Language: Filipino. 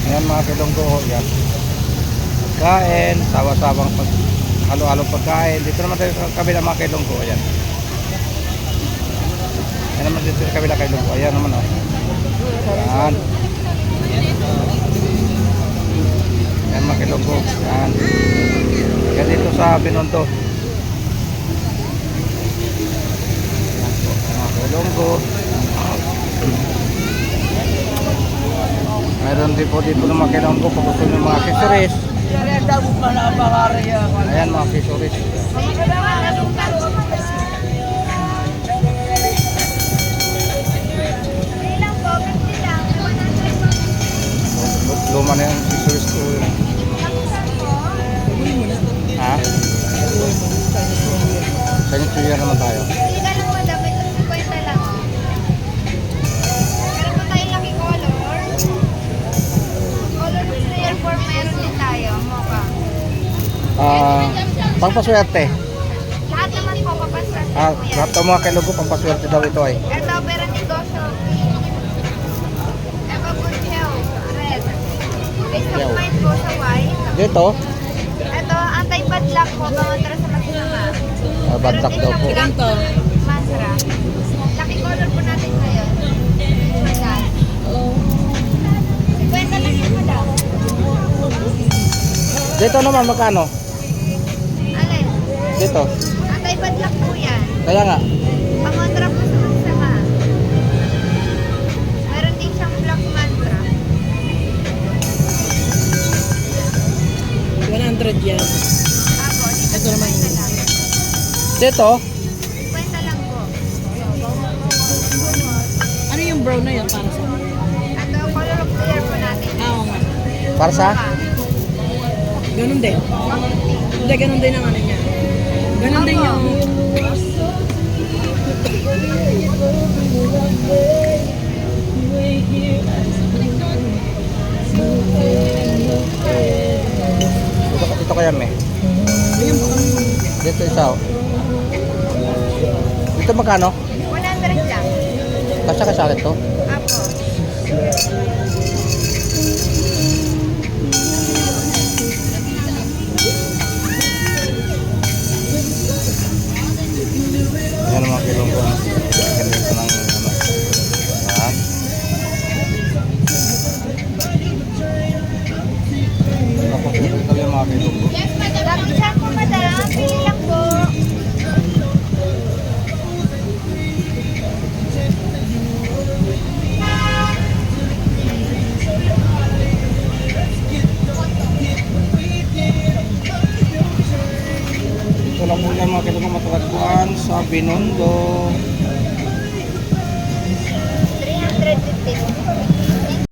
Yan mga kilonggo, yan. Pagkain, sawa-sawang halo-halong pagkain. Dito naman tayo sa kabila mga kilonggo, ayan. Yan naman dito sa kabila kilonggo, ayan naman o. Yan. Yan mga kilonggo, yan. Yan dito sa Binondo. Mga kilonggo. Meron din po dito ng mga kilonggo pag gusto nyo mga accessories. Ayan mga accessories. Luma na yung accessories ko. Ha? Sanitary naman tayo. Pangpaswerte. Lahat naman po papaswerte po yan. Lahat ng mga kilonggo pangpaswerte daw ito ay. Ito, pero negosyo. Ito po gel, red. Peace of mind po sa white. Dito? Ito, anti-bad luck po, pangontra sa magsama. Bad luck daw po. Ganito. Mantra. Lucky color po natin ngayon. Magal. 50 lang yung madam. Dito naman magkano? Alin? Dito. Anti-bad luck po yan. Kaya nga. Pangontra po sa magsama. Meron din siyang black mantra. 100 yan. Ako, dito Ito naman 50 lang. Dito? 50 lang po. Ano yung brown na yun para sa? Ito, color of the year po natin. Oo nga. Para sa? Ganun din. Hindi, ganun din ang ano niya. Ganun din yung... Ito kaya may. Dito isa oh. Dito magkano? 100 lang. Kasya ka sa akin to? Apo. Ayan ang mga kilonggo. Ayan dito ng ano. Ayan. Tapos dito yung mga kilonggo. Yes, madam. Dami siya po, madam. Pili lang po. Ito lang po yan mga kilonggo matatagpuan sa Binondo.